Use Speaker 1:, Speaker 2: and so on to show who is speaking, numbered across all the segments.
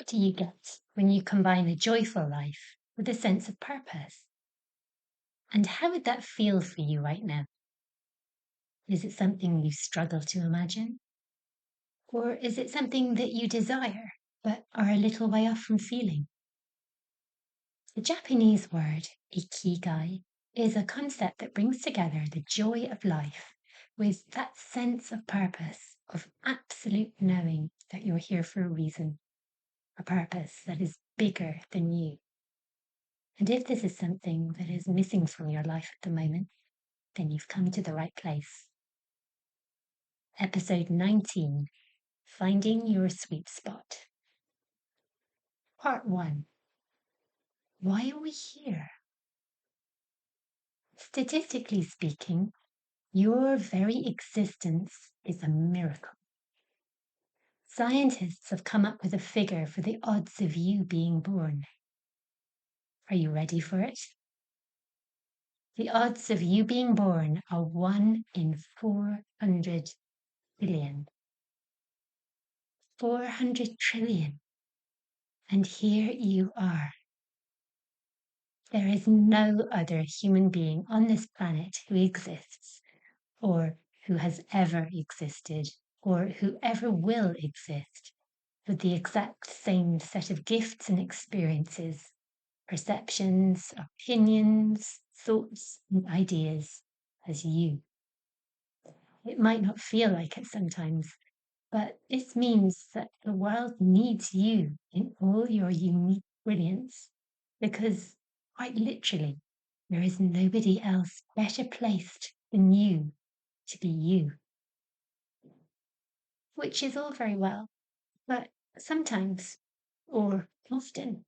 Speaker 1: What do you get when you combine a joyful life with a sense of purpose? And how would that feel for you right now? Is it something you struggle to imagine? Or is it something that you desire but are a little way off from feeling? The Japanese word ikigai is a concept that brings together the joy of life with that sense of purpose, of absolute knowing that you're here for a reason, a purpose that is bigger than you. And if this is something that is missing from your life at the moment, then you've come to the right place. Episode 19, Finding Your Sweet Spot. Part 1. Why are we here? Statistically speaking, your very existence is a miracle. Scientists have come up with a figure for the odds of you being born. Are you ready for it? The odds of you being born are 1 in 400 billion. 400 trillion. And here you are. There is no other human being on this planet who exists, or who has ever existed, or who ever will exist, with the exact same set of gifts and experiences, perceptions, opinions, thoughts, and ideas as you. It might not feel like it sometimes, but this means that the world needs you in all your unique brilliance, because quite literally, there is nobody else better placed than you to be you. Which is all very well, but sometimes, or often,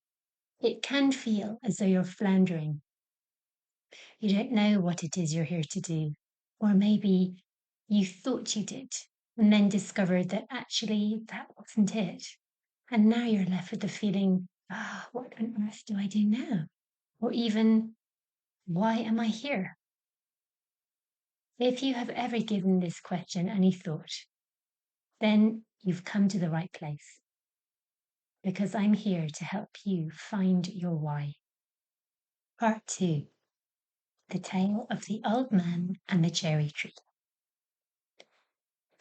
Speaker 1: it can feel as though you're floundering. You don't know what it is you're here to do, or maybe you thought you did, and then discovered that actually that wasn't it. And now you're left with the feeling, what on earth do I do now? Or even, why am I here? If you have ever given this question any thought, then you've come to the right place. Because I'm here to help you find your why. Part 2. The Tale of the Old Man and the Cherry Tree.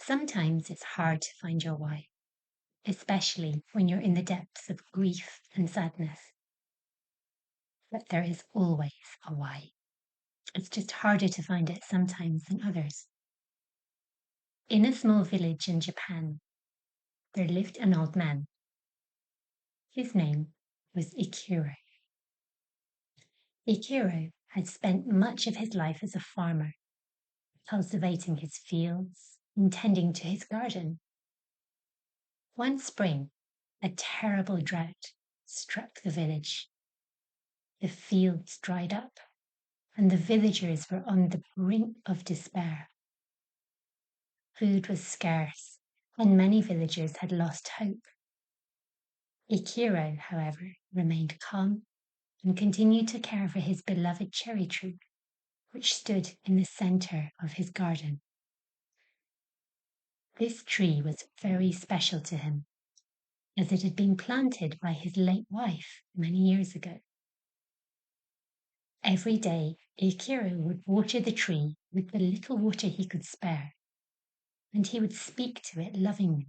Speaker 1: Sometimes it's hard to find your why, especially when you're in the depths of grief and sadness. But there is always a why. It's just harder to find it sometimes than others. In a small village in Japan, there lived an old man. His name was Ikiro. Ikiro had spent much of his life as a farmer, cultivating his fields and tending to his garden. One spring, a terrible drought struck the village. The fields dried up, and the villagers were on the brink of despair. Food was scarce, and many villagers had lost hope. Ikiro, however, remained calm and continued to care for his beloved cherry tree, which stood in the centre of his garden. This tree was very special to him, as it had been planted by his late wife many years ago. Every day, Ikiro would water the tree with the little water he could spare, and he would speak to it lovingly.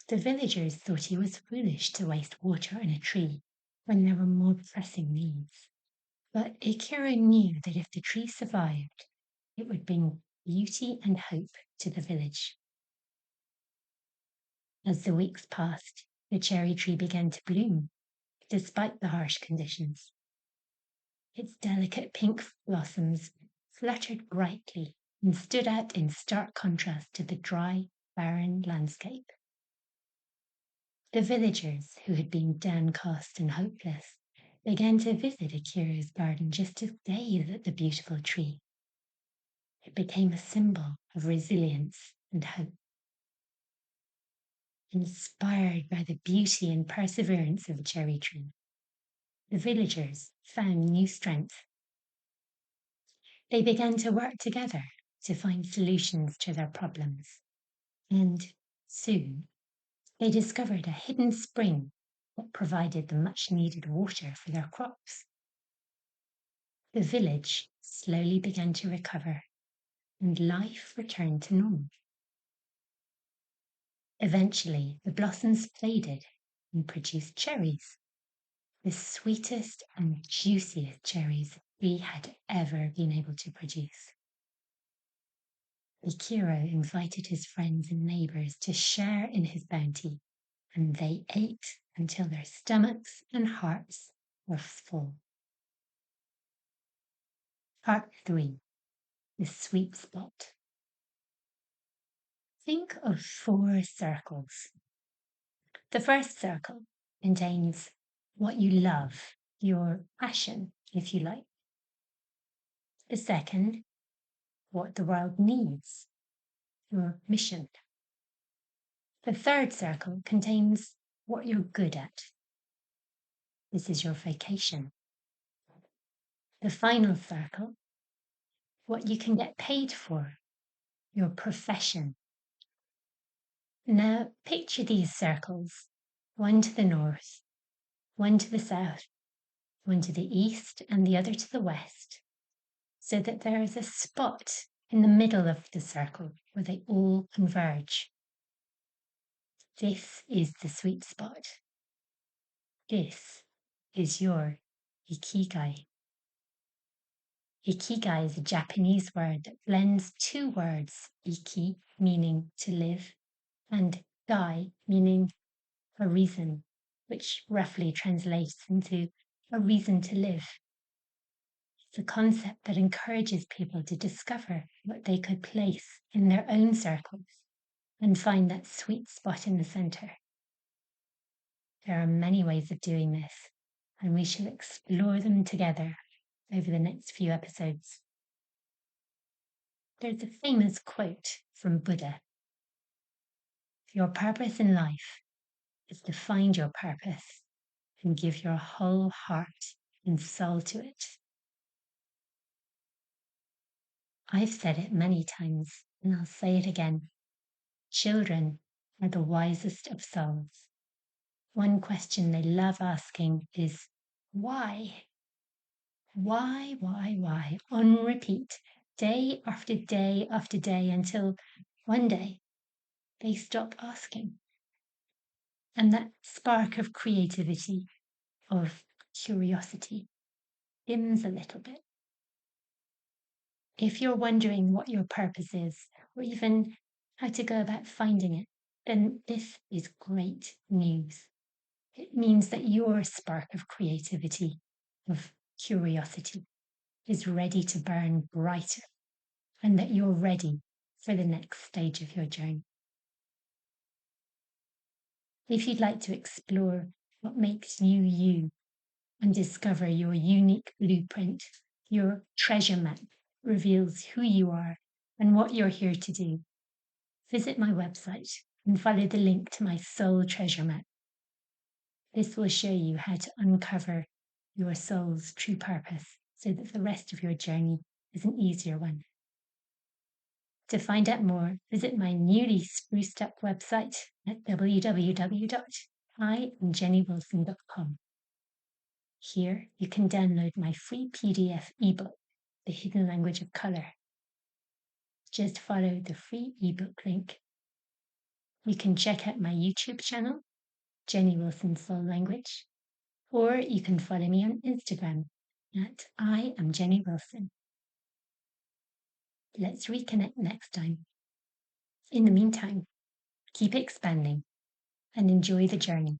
Speaker 1: The villagers thought he was foolish to waste water on a tree when there were more pressing needs. But Ikiro knew that if the tree survived, it would bring beauty and hope to the village. As the weeks passed, the cherry tree began to bloom, despite the harsh conditions. Its delicate pink blossoms fluttered brightly and stood out in stark contrast to the dry, barren landscape. The villagers, who had been downcast and hopeless, began to visit Ikiro's garden just to gaze at the beautiful tree. It became a symbol of resilience and hope. Inspired by the beauty and perseverance of the cherry tree, the villagers found new strength. They began to work together to find solutions to their problems, and soon They discovered a hidden spring that provided the much-needed water for their crops. The village slowly began to recover, and life returned to normal. Eventually, the blossoms faded and produced cherries, the sweetest and juiciest cherries we had ever been able to produce. Ikiro invited his friends and neighbours to share in his bounty, and they ate until their stomachs and hearts were full. Part 3. The Sweet Spot. Think of 4 circles. The first circle contains what you love, your passion, if you like. The second, what the world needs, your mission. The third circle contains what you're good at. This is your vocation. The final circle, what you can get paid for, your profession. Now picture these circles, one to the north, one to the south, one to the east and the other to the west, so that there is a spot in the middle of the circle where they all converge. This is the sweet spot. This is your ikigai. Ikigai is a Japanese word that blends 2 words, iki, meaning to live, and gai, meaning a reason, which roughly translates into a reason to live. It's a concept that encourages people to discover what they could place in their own circles and find that sweet spot in the centre. There are many ways of doing this, and we shall explore them together over the next few episodes. There's a famous quote from Buddha. Your purpose in life is to find your purpose and give your whole heart and soul to it. I've said it many times, and I'll say it again. Children are the wisest of souls. One question they love asking is, why? Why? On repeat, day after day after day, until one day they stop asking. And that spark of creativity, of curiosity, dims a little bit. If you're wondering what your purpose is, or even how to go about finding it, then this is great news. It means that your spark of creativity, of curiosity, is ready to burn brighter, and that you're ready for the next stage of your journey. If you'd like to explore what makes you you and discover your unique blueprint, your treasure map reveals who you are and what you're here to do, visit my website and follow the link to my soul treasure map. This will show you how to uncover your soul's true purpose so that the rest of your journey is an easier one. To find out more, visit my newly spruced up website at www.iamjennywilson.com. Here you can download my free PDF ebook, The Hidden Language of Colour. Just follow the free ebook link. You can check out my YouTube channel, Jenny Wilson Soul Language, or you can follow me on Instagram at iamjennywilson. Let's reconnect next time. In the meantime, keep expanding and enjoy the journey.